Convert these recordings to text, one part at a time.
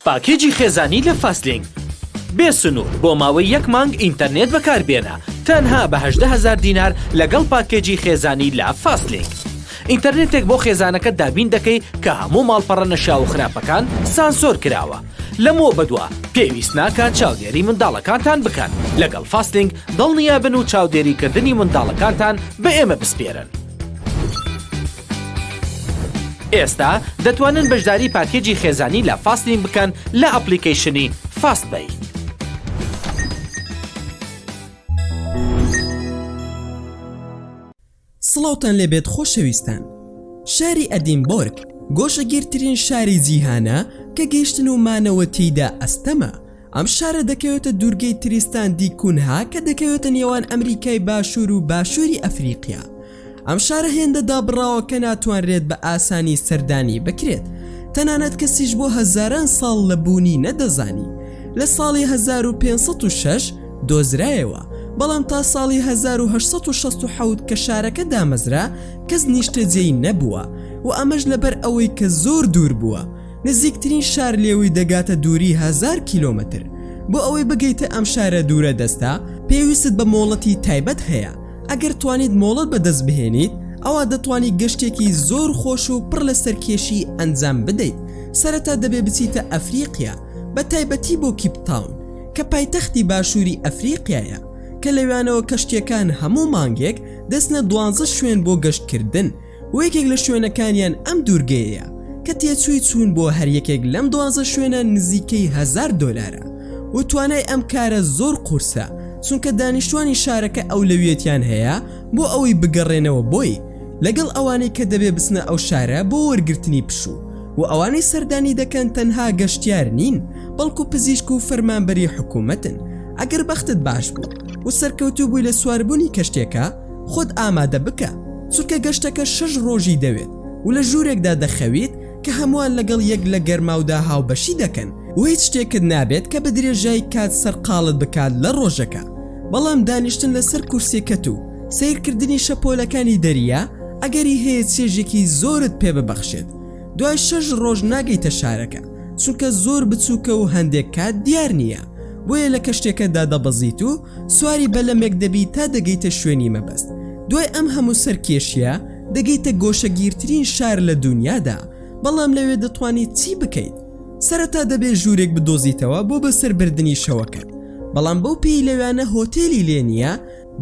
پاکێجی خێزانی لە فاستلینگ بێ سنوور بۆ ماوەی یەک مانگ ئینتەرنێت بەکاربێنە تەنها بە 18,000 دینار لەگەڵ پاکێجی خێزانی لە فاستلینگ. ئینتەرنێتێک بۆ خێزانەکە دابین دەکەی کە هەموو ماڵپەڕە نەشا و خراپەکان سانسۆر کراوە. لەمەوە بەدووە پێویست ناکات چاودێری منداڵەکانتان بکەن. لەگەڵ فاستلینگ دڵنیابن و چاودێریکردنی منداڵەکانتان بە ئێمە بسپێرن. ئێستا دەتوانن بەشداری پاکێجی خێزانی لە فاستلینگ بکەن لە ئەپلیکیشنی فاستبەی. سڵاوتان لێبێت خۆشەویستان. شاری ئەدینبۆرگ گۆشەگیرترین شاری جیهانە کە گەیشتن و مانەوە تێیدا ئەستەمە. ئەم شارە دەکەوێتە دوورگەی تریستان دیکونها کە دەکەوێتە نێوان ئەمریکای باشوور و باشووری ئەفریقیا. ئەم شارە هێندە دابڕاوە کە ناتوانرێت بە ئاسانی سەردانی بکرێت. تەنانەت کەسیش بۆ هەزاران ساڵ لە بوونی نەدەزانی. لە ساڵی 1506 دۆزرایەوە، بەڵام تا ساڵی 1867 کە شارەکە دامەزرا کەس نیشتەجێی نەبووە و ئەمەش لەبەر ئەوەی کە زۆر دوور بووە. نزیکترین شار لێوی دەگاتە دووری 1000 کیلۆمەتر. بۆ ئەوەی بگەیتە ئەم شارە دوورە دەستا پێویست بە مۆڵەتی تایبەت هەیە. ئەگەر توانیت مۆڵەت بەدەست بهێنیت ئەوە دەتوانیت گەشتێکی زۆر خۆش و پڕ لە سەرکێشی ئەنجام بدەیت. سەرەتا دەبێ بچیتە ئەفریقیا، بە تایبەتی بۆ کیپتاون کە پایتەختی باشووری ئەفریقیایە، کە لەوانەوە کەشتیەکان هەموو مانگێک دەستنە 12 شوێن بۆ گەشتکردن و یەکێک لە شوێنەکانیان ئەم دوورگەیەیە کە تێچووی چوون بۆ هەر یەکێک لەم 12 شوێنە نزیکەی 1000 دۆلارە و توانای ئەم کارە زۆر قورسە، چونکە دانیشتوانی شارەکە ئەولەویەتیان هەیە بۆ ئەوەی بگەڕێنەوە بۆی، لەگەڵ ئەوانەی کە دەبێ بچنە ئەو شارە بۆ وەرگرتنی پشوو و ئەوانەی سەردانی دەکەن تەنها گەشتیار نین، بەڵکو پزیشک و فەرمانبەری حکوومەتن. ئەگەر بەختت باش بوو و سەرکەوتوو بووی لە سواربوونی کەشتێکە، خۆت ئامادە بکە، چونکە گەشتەکە 6 ڕۆژی دەوێت و لە ژوورێکدا دەخەویت کە هەمووان لەگەڵ یەک لە گەرماودا هاوبەشی دەکەن و هیچ شتێکت نابێت کە بە درێژایی کات سەرقاڵت بکات لە ڕۆژەکە. بەڵام دانیشتن لەسەر کورسێکەت و سیرکردنی شەپۆلەکانی دەریا ئەگەری هەیە چێژێکی زۆرت پێ ببەخشێت. دوای 6 ڕۆژ ناگەیتە شارەکە، چونکە زۆر بچووکە و هەندێک کات دیار نییە، بۆیە لە کەشتێکەدا دەبەزیت و سواری بەلەمێک دەبیت تا دەگەیتە شوێنی مەبەست. دوای ئەم هەموو سەرکێشیە دەگەیتە گۆشەگیرترین شار لە دنیادا، بەڵام لەوێ دەتوانیت چی بکەیت؟ سەرەتا دەبێت ژوورێک بدۆزیتەوە بۆ بەسەربردننی شەوەکەت، بەڵام بەو پێی لەوانە هۆتێلی لێ نییە،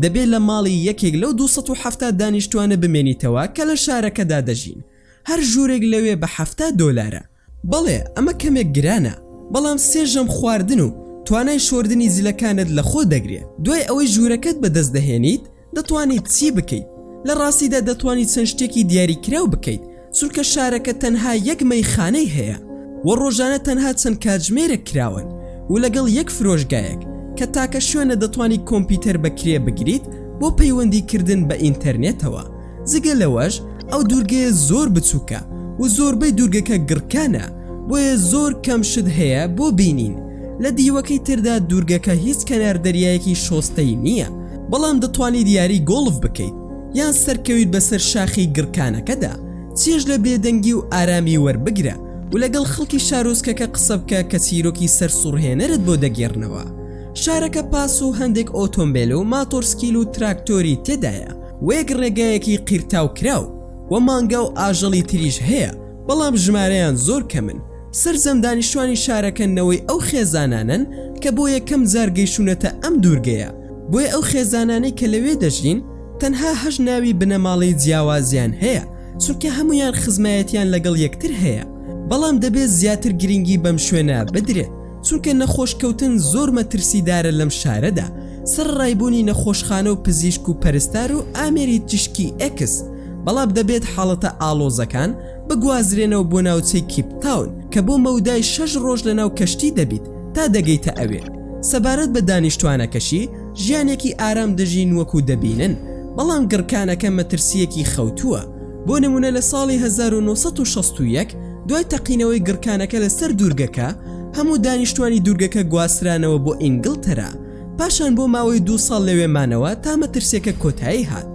دەبێت لە ماڵی یەکێک لەو 270 دانیشتوانە بمێنیتەوە کە لە شارەکەدا دەژین. هەر ژوورێک لەوێ بە 70 دۆلارە. بەڵێ ئەمە کەمێک گرانە، بەڵام 3 ژەم خواردن و توانای شۆردنی زیلەکانت لە خۆ دەگرێت. دوای ئەوەی ژوورەکەت بەدەست دەهێنیت دەتوانیت چی بکەیت؟ لە ڕاستیدا دەتوانیت چەند شتێکی دیاریکراو بکەیت، چونکە شارەکە تەنها یەک مەیخانەی هەیە و ڕۆژانە تەنها چەند کاتژمێرە کراون و لەگەڵ یەک فرۆشگایەک کە تاکە شوێنە دەتوانیت کۆمپیوتەر بەکرێ بگریت بۆ پەیوەندیکردن بە ئینتەرنێتەوە. جگە لەوەش ئەو دوورگەیە زۆر بچووکە و زۆربەی دوورگەکە گڕکانە، بۆیە زۆر کەم شت هەیە بۆ بینین. لە دیوەکەی تردا دوورگەکە هیچ کەنار دەریایەکی شۆستەی نییە، بەڵام دەتوانیت دیاری گۆڵف بکەیت یان سەرکەویت بەسەر شاخی گڕکانەکەدا، چێژ لە بێدەنگی و ئارامی وەربگرە و لەگەڵ خەڵکی شارۆزکەکە قسە بکە کە چیرۆکی سەر سوڕهێنەرت بۆ دەگێڕنەوە. شارەکە پاس و هەندێک ئۆتۆمبیل و ماتۆرسکیل و تراکتۆری تێدایە و یەک ڕێگایەکی قیرتاو کراو و مانگا و ئاژەڵی تریش هەیە، بەڵام ژمارەیان زۆر کەمن. سەرجەم دانیشتوانی شارەکەنەوەی ئەو خێزانانن کە بۆ یەکەم جار گەیشتونەتە ئەم دوورگەیە، بۆیە ئەو خێزانانەی کە لەوێ دەژین تەنها 8 ناوی بنەماڵی جیاوازیان هەیە، چونکە هەمویان خزمایەتیان لەگەڵ یەکتر هەیە. بەڵام دەبێت زیاتر گرنگی بەم شوێنە بدرێت، چونکە نەخۆشکەوتن زۆر مەترسیدارە لەم شارەدا، سەر ڕایبوونی نەخۆشخانە و پزیشک و پەرستار و ئامێری تشکی ئەکس. بەڵام دەبێت حاڵەتە ئالۆزەکان بگوازرێنەوە بۆ ناوچەی کیپتاون کە بۆ مەودای 6 ڕۆژ لە ناو کەشتی دەبیت تا دەگەیتە ئەوێ. سەبارەت بە دانیشتوانەکەشی ژیانێکی ئارام دەژین وەکو دەبینن، بەڵام گڕکانەکە مەترسیەکی خەوتووە. بۆ نمونە لە ساڵی 1961 دوای تەقینەوەی گڕکانەکە لەسەر دوورگەکە هەموو دانیشتوانی دوورگەکە گواسترانەوە بۆ ئینگلتەرا، پاشان بۆ ماوەی 2 ساڵ لەوێمانەوە تا مەترسیەکە کۆتایی هات.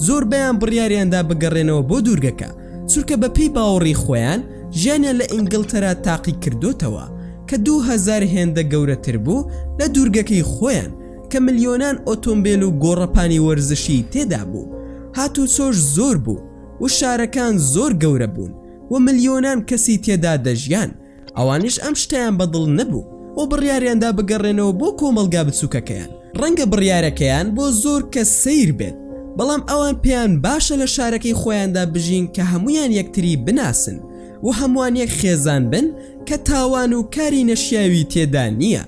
زۆربەیان بڕیاریاندا بگەڕێنەوە بۆ دوورگەکە، چونکە بە پێی باوەڕی خۆیان ژیانیان لە ئینگلتەرا تاقی کردوتەوە کە 2000 هێندە گەورەتر بوو لە دوورگەکەی خۆیان کە ملیۆنان ئۆتۆمبیل و گۆڕەپانی وەرزشی تێدا بوو. هاتوچۆش زۆر بوو و شارەکان زۆر گەورە بوون و ملیۆنان کەسی تێدا دەژیان. ئەوانش ئەم شتیان بەدڵ نەبوو و بڕیاریاندا بگەڕێنەوە بۆ کۆمەلگا بچووکەکەیان. ڕەنگە بڕیارەکەیان بۆ زۆر کەس سەیر بێت، بەڵام ئەوان پێیان باشە لە شارەکەی خۆیاندا بژین کە هەمویان یەکتری بناسن و هەمووان یەک خێزان بن کە تاوان و کاری نەشیاوی تێدا نییە.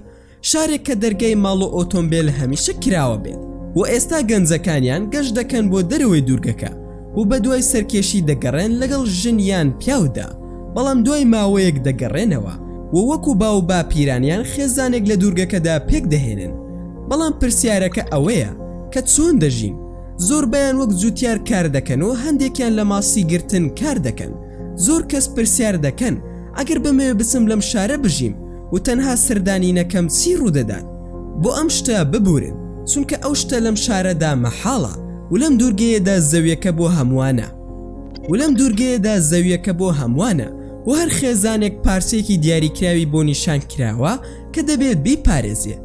شارێک کە دەرگای ماڵ و ئۆتۆمبیل هەمیشە کراوە بێت و ئێستا گەنجەکانیان گەشت دەکەن بۆ دەرەوەی دوورگەکە و بە دوای سەرکێشی دەگەڕێن لەگەڵ ژنیان پیاودا، بەڵام دوای ماوەیەک دەگەڕێنەوە و وەکو باو با پیرانیان خێزانێک لە دوورگەکەدا پێک دەهێنن. بەڵام پرسیارەکە ئەوەیە کە چۆن دەژین. زۆر بەیان وەک جوتیار کار دەکەن و هەندێکیان لە ماسی گرتن کار دەکەن. زۆر کەس پرسیار دەکەن ئەگەر بەمێ بچم لەم شارە بژیم و تەنها سەردانینەکەم چی ڕوودەدات. بۆ ئەم شتە ببورن، چونکە ئەو شتە لەم شارەدا مەحاڵە و لەم دوورگەیەدا زەویەکە بۆ هەمووانە و هەر خێزانێک پارچێکی دیاریکراوی بۆ نیشان کراوە کە دەبێت بیپارێزێ.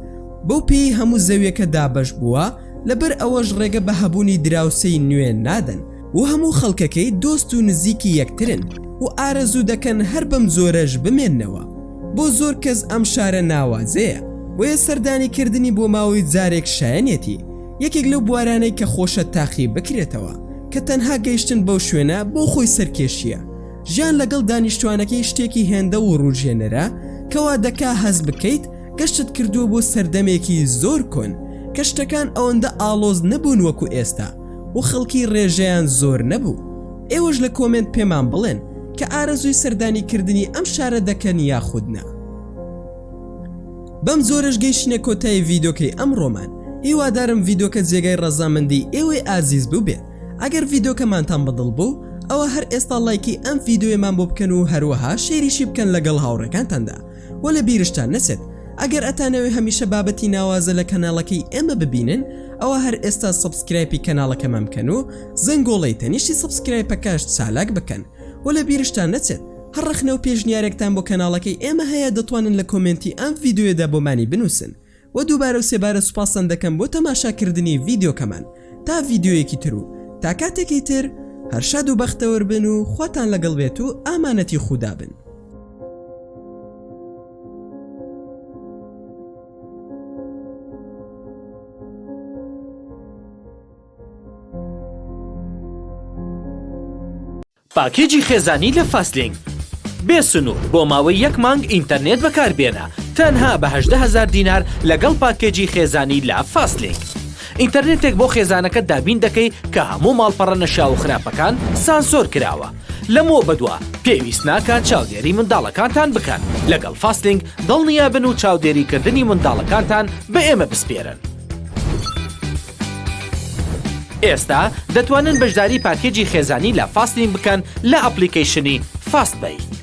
بەو پێی هەموو زەویەکە دابەش بووە، لەبەر ئەوەش ڕێگە بە هەبوونی دراوسەی نوێ نادەن و هەموو خەڵکەکەی دۆست و نزیکی یەکترن و ئارەزوو دەکەن هەر بەم زۆرەش بمێننەوە. بۆ زۆر کەس ئەم شارە ناوازەیە وەیە سەردانیکردنی بۆ ماوەی جارێک شایەنێتی، یەکێک لەو بوارانەی کە خۆشە تاقی بکرێتەوە کە تەنها گەیشتن بەو شوێنە بۆ خۆی سەرکێشیە. ژیان لەگەڵ دانیشتوانەکەی شتێکی هێندە و ڕووژێنەرە کەوا دەکا هەز بکەیت گەشتت کردووە بۆ سەردەمێکی زۆر کۆن کە شتەکان ئەوەندە ئاڵۆز نەبوون وەکو ئێستا و خەڵکی ڕێژەیان زۆر نەبوو. ئێوەش لە کۆمنت پێمان بڵێن کە ئارەزوی سەردانیکردنی ئەم شارە دەکەن یاخودنا. بەم زۆرش گەیشتنە کۆتایی ڤیدۆکەی ئەمڕۆمان. هیوادارم ڤیدۆکە جێگای ڕەزامەندی ئێوەی ئازیز بوو بێت. ئەگەر ڤیدۆکەمانتان بەدڵ بوو ئەوە هەر ئێستا لایکی ئەم ڤیدۆیەمان بۆ بکەن و هەروەها شێریشی بکەن لەگەڵ هاوڕێکانتاندا و لە بیرشتان نەچێت ئەگەر ئەتانەوێ هەمیشە بابەتی ناوازە لە کەناڵەکەی ئێمە ببینن ئەوە هەر ئێستا سبسکرایبی کەناڵەکەمان بکەن و زەنگۆڵەی تەنیشتی سبسکرایبەکەش چالاک بکەن و لە بیرشتان نەچێت هەر ڕخنە و پێشنیارێکتان بۆ کەناڵەکەی ئێمە هەیە دەتوانن لە کۆمنتی ئەم ڤیدۆیەدا بۆمانی بنووسن و دووبارە و سێبارە سوپاسان دەکەم بۆ تەماشاکردنی ڤیدۆکەمان تا ڤیدۆیەکی تر و تا کاتێکی تر هەر شاد و بەختەوەر بن و خواتان لەگەڵ بێت و ئامانەتی خودا بن. پاکێجی خێزانی لە فاستلینگ بێ سنوور بۆ ماوەی 1 مانگ ئینتەرنێت بەکاربێنە تەنها بە 18,000 دینار لەگەڵ پاکێجی خێزانی لە فاستلینگ. ئینتەرنێتێک بۆ خێزانەکەت دابین دەکەی کە هەموو ماڵپەڕە نەشا و خراپەکان سانسۆر کراوە. لەمەوە بەدووە پێویست ناکات چاودێری منداڵەکانتان بکەن. لەگەڵ فاستلینگ دڵنیا بن و چاودێریکردنی منداڵەکانتان بە ئێمە بسپێرن. ئێستا دەتوانن بەشداری پاکێجی خێزانی لە فاستلینگ بکەن لە ئەپلیکیشنی فاستبەی.